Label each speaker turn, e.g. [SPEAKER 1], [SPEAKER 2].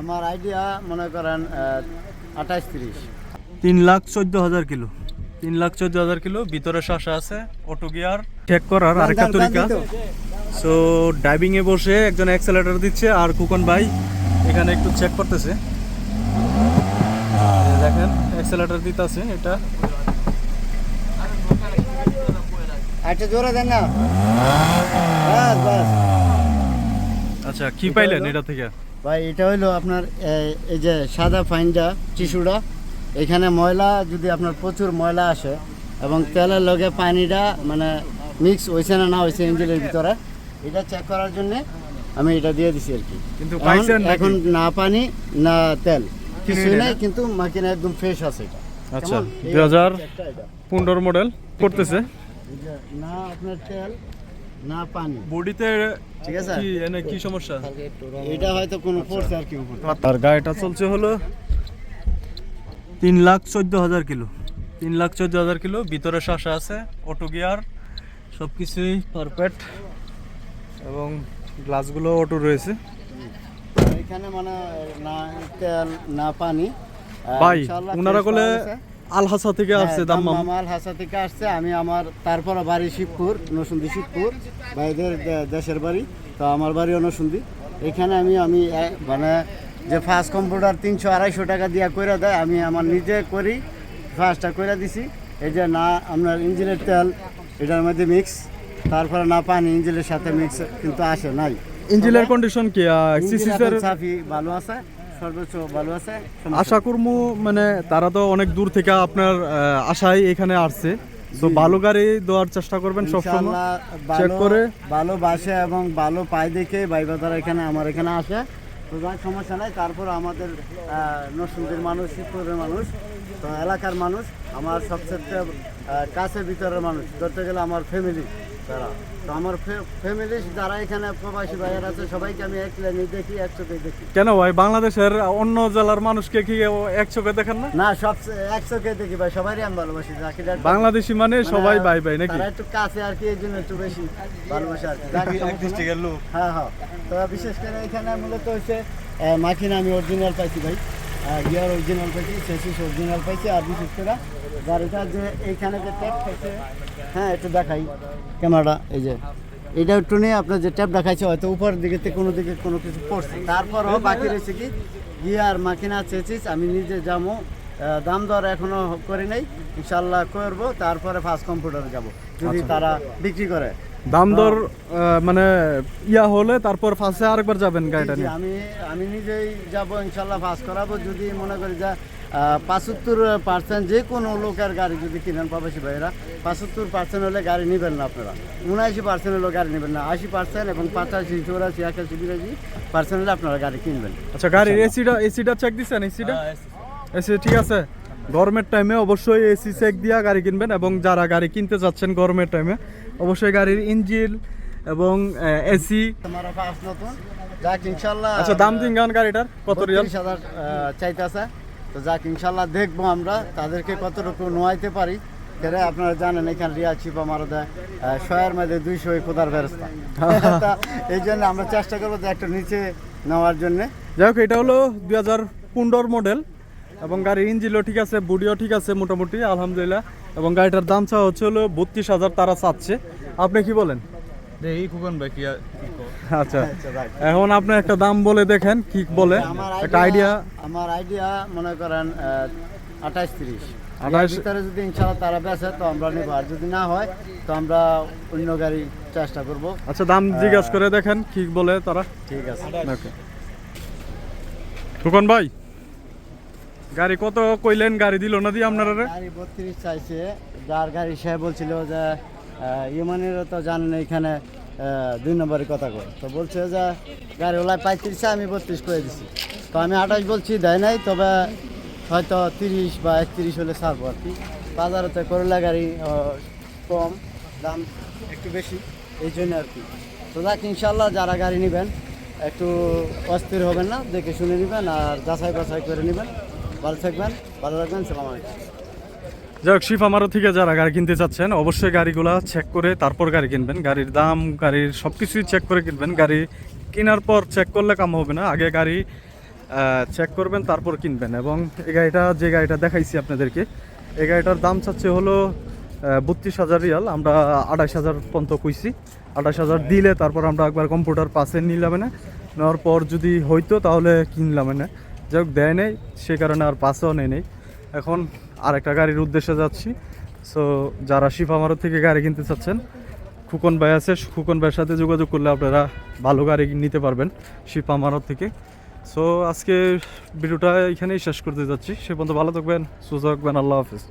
[SPEAKER 1] আমার আইডিয়া মনে করেন 28-30।
[SPEAKER 2] 3,14,000 কিলো, 3,14,000 কিলো। ভিতরে শাসা আছে, অটো গিয়ার। চেক করার আরেকটা তরিকা। সো ড্রাইভিং এ বসে একজন অ্যাক্সেলারেটর দিচ্ছে আর কুকন ভাই এখানে একটু চেক করতেছে। দেখেন অ্যাক্সেলারেটর দিতেছে এটা।
[SPEAKER 1] আচ্ছা জোরে দেন না। বাস বাস।
[SPEAKER 2] আচ্ছা কি পাইলেন এটা থেকে?
[SPEAKER 1] ভাই এটা হইলো আপনার এই যে সাদা ফাইনটা টিস্যুটা, এখানে ময়লা যদি আপনার প্রচুর ময়লা আসে এবং তেলের লগে পানিটা মানে মিক্স হয়েছে না হয়েছে ইঞ্জিনের ভিতরে, এটা চেক করার জন্য আমি এটা দিয়ে দিছি আর কি।
[SPEAKER 2] কিন্তু পাইছেন
[SPEAKER 1] এখন না পানি না তেল কিছুই নাই, কিন্তু মাকিনা একদম ফ্রেশ আছে এটা।
[SPEAKER 2] আচ্ছা 2015 মডেল করতেছে।
[SPEAKER 1] না আপনার তেল না পানি
[SPEAKER 2] বডিতে
[SPEAKER 1] ঠিক আছে।
[SPEAKER 2] কি এনে কি সমস্যা?
[SPEAKER 1] এটা হয়তো কোনো ফোর্স আর কি উপর।
[SPEAKER 2] আর গাড়িটা চলছে হলো 3,14,000 কিলো, 3,14,000 কিলো। ভিতরে শাসা আছে, অটো গিয়ার, সব কিছুই পারফেক্ট এবং গ্লাসগুলো অটো রয়েছে।
[SPEAKER 1] এখানে মানে না তেল না পানি।
[SPEAKER 2] ভাই
[SPEAKER 1] ইনশাআল্লাহ
[SPEAKER 2] ওনারা
[SPEAKER 1] fresh
[SPEAKER 2] বলে
[SPEAKER 1] পাওয়া গেছে।
[SPEAKER 2] আলহাসা থেকে আসছে দাম্মাম।
[SPEAKER 1] দাম্মাম হাসা থেকে আসছে। আমি আমার তারপরে বাড়ি শিবপুর, নরসিংদী শিবপুর, ভাইদের দেশের বাড়ি। তো আমার বাড়িও নরসিংদী। এখানে আমি মানে যে ফার্স্ট কম্পিউটার 300-250 টাকা দিয়ে করে দেয়, আমি আমার নিজে করি, ফার্স্টটা করে দিছি। এই যে না আপনার ইঞ্জিনের তেল এটার মধ্যে মিক্স, তারপরে না পানি ইঞ্জিনের সাথে মিক্স কিন্তু আসে নাই।
[SPEAKER 2] ইঞ্জিনের কন্ডিশন কি
[SPEAKER 1] ইঞ্জিন
[SPEAKER 2] সিসিসের?
[SPEAKER 1] এখন সাফি ভালো আছে, সর্বোচ্চ ভালো আছে।
[SPEAKER 2] আশা করবো মানে তারা তো অনেক দূর থেকে আপনার আশায় এখানে আসছে, তো ভালো গাড়ি দেওয়ার চেষ্টা করবেন সবসময়
[SPEAKER 1] ইনশাআল্লাহ
[SPEAKER 2] চেক করে।
[SPEAKER 1] ভালোবাসে এবং ভালো পায় দেখে ভাইবাদারা এখানে আমার এখানে আসে। তো যার সমস্যা নাই। তারপর আমাদের নরসিংদীর মানুষ, শিবপুরের মানুষ, তো এলাকার মানুষ, আমার সবচেয়ে কাছের ভিতরের মানুষ ধরতে গেলে আমার ফ্যামিলি যারা। তো আমার ফ্যামিলি যারা এখানে প্রবাসী ভাইয়ের আছে সবাইকে আমি এক লাইনে দেখি, একসাথে দেখি।
[SPEAKER 2] কেন ভাই বাংলাদেশের অন্য জেলার মানুষকে কি এক চোখে দেখেন না?
[SPEAKER 1] না সব একসাথে দেখি ভাই, সবারই আমি ভালোবাসি।
[SPEAKER 2] বাংলাদেশি মানে সবাই ভাই ভাই নাকি?
[SPEAKER 1] তারা একটু কাছে আর কি, এই জন্য একটু বেশি ভালোবাসা আর কি। হ্যাঁ হ্যাঁ। তো বিশেষ করে এখানে মূলত হচ্ছে মাকিনা আমি অরিজিনাল পাইছি ভাই, গিয়ার অরিজিনাল পাইছি, চেসিস অরিজিনাল পাইছি। আর বিশেষ করে গাড়িটা যে এইখানে যে ট্যাপ খাইছে, হ্যাঁ একটু দেখাই ক্যামেরাটা। এই যে এটা একটু নিয়ে আপনার যে ট্যাপ দেখাইছে হয়তো উপরের দিকে কোনো দিকে কোনো কিছু পড়ছে, তারপরও বাকি রয়েছে কি গিয়ার মাকিনা চেসিস আমি নিজে যাবো। দাম দর এখনো করি নাই, ইনশাল্লাহ করবো। তারপরে ফার্স্ট কম্পিউটারে যাব যদি তারা বিক্রি করে।
[SPEAKER 2] দাম দর মানে ইয়া হলে তারপর ফাঁসে আরেকবার যাবেন গাড়িটা নিয়ে?
[SPEAKER 1] আমি নিজেই যাব ইনশাল্লাহ, পাস করাবো। যদি মনে করি যে 75% যে কোনো লোকের গাড়ি যদি কিনেন প্রবাসী ভাইয়েরা, 75% হলে গাড়ি নেবেন না আপনারা, 79% হলে গাড়ি নেবেন না, 80% এবং 85, 84, 81, 82% হলে আপনারা গাড়ি কিনবেন।
[SPEAKER 2] আচ্ছা গাড়ির এসিটা চেক দিচ্ছেন? এসি ঠিক আছে? গরমের টাইমে অবশ্যই এসি চেক দিয়া গাড়ি কিনবেন, এবং যারা গাড়ি কিনতে যাচ্ছেন গরমের টাইমে অবশ্যই গাড়ির ইঞ্জিন এবং এসি।
[SPEAKER 1] তোমার ফার্স্ট নতুন যাক ইনশাল্লাহ।
[SPEAKER 2] আচ্ছা দাম দিন গান গাড়িটার কত রিয়াল?
[SPEAKER 1] 30,000 চাইতেছে। তো যাক ইনশাল্লাহ দেখবো আমরা তাদেরকে কতটুকু নোয়াইতে পারি। সেটা আপনারা জানেন এখানে রিয়াল চিপা মারা দেয় 100-এর মধ্যে 200 খোদার ব্যবস্থা। এই জন্য আমরা চেষ্টা করবো যে একটা নিচে নেওয়ার জন্য।
[SPEAKER 2] যাই হোক এটা হলো 2015 মডেল এবং গাড়ির ইঞ্জিনও ঠিক আছে, বডিও ঠিক আছে মোটামুটি আলহামদুলিল্লাহ। এবং গাড়িটার দাম চাওয়া হচ্ছে হলো 32,000 তারা চাচ্ছে। আপনি কি বলেন? আচ্ছা এখন আপনি একটা দাম বলে দেখেন কি বলে, একটা আইডিয়া।
[SPEAKER 1] আমার আইডিয়া মনে করেন 28-30 ভিতরে যদি ইনশাআল্লাহ তারা বেচে তো আমরা নেব, আর যদি না হয় তো আমরা অন্য গাড়ি চেষ্টা করব।
[SPEAKER 2] আচ্ছা দাম জিজ্ঞাসা করে দেখেন কি বলে তারা।
[SPEAKER 1] ঠিক আছে
[SPEAKER 2] ওকে ফুকন ভাই গাড়ি কত কইলেন? গাড়ি দিল না দিয়ে আপনারা?
[SPEAKER 1] গাড়ি 32 চাইছে। যার গাড়ি সে বলছিল যে ইমানেরও তো জানেন এখানে 2 নম্বরে কথা কয়, তো বলছে যে গাড়ি ওলাই 35, আমি 32 করে দিছি। তো আমি 28 বলছি, দেয় নাই। তবে হয়তো 30 বা 31 হলে ছাড়বো আর কি। বাজারেতে করলা গাড়ি কম, দাম একটু বেশি, এই জন্য আর কি। তো যাক ইনশাল্লাহ যারা গাড়ি নেবেন একটু অস্থির হবেন না, দেখে শুনে নেবেন আর যাচাই বাছাই করে নেবেন। ভালো থাকবেন, ভালো রাখবেন। সালাম আলাইকুম।
[SPEAKER 2] যাই হোক শিফ আমারও থেকে যারা গাড়ি কিনতে চাচ্ছেন অবশ্যই গাড়িগুলা চেক করে তারপর গাড়ি কিনবেন। গাড়ির দাম গাড়ির সব কিছুই চেক করে কিনবেন। গাড়ি কেনার পর চেক করলে কাম হবে না, আগে গাড়ি চেক করবেন তারপর কিনবেন। এবং এই গাড়িটা, যে গাড়িটা দেখাইছি আপনাদেরকে, এই গাড়িটার দাম চাচ্ছে হলো 32,000 রিয়াল। আমরা 28,000 পর্যন্ত কইছি। 28,000 দিলে তারপর আমরা একবার কম্পিউটার পাসে নিলাম না, নেওয়ার পর যদি হইতো তাহলে কিনলাম না। যাই হোক দেয় নেই, সে কারণে আর পাসেও নেই। এখন আরেকটা গাড়ির উদ্দেশ্যে যাচ্ছি। সো যারা শিফা মারুত থেকে গাড়ি কিনতে চাচ্ছেন, খুকন ভাই আছে, খুকন ভাইয়ের সাথে যোগাযোগ করলে আপনারা ভালো গাড়ি নিতে পারবেন শিফা মারুত থেকে। সো আজকে ভিডিওটা এখানেই শেষ করতে যাচ্ছি। সে পর্যন্ত ভালো থাকবেন, সুস্থ থাকবেন, আল্লাহ হাফিজ।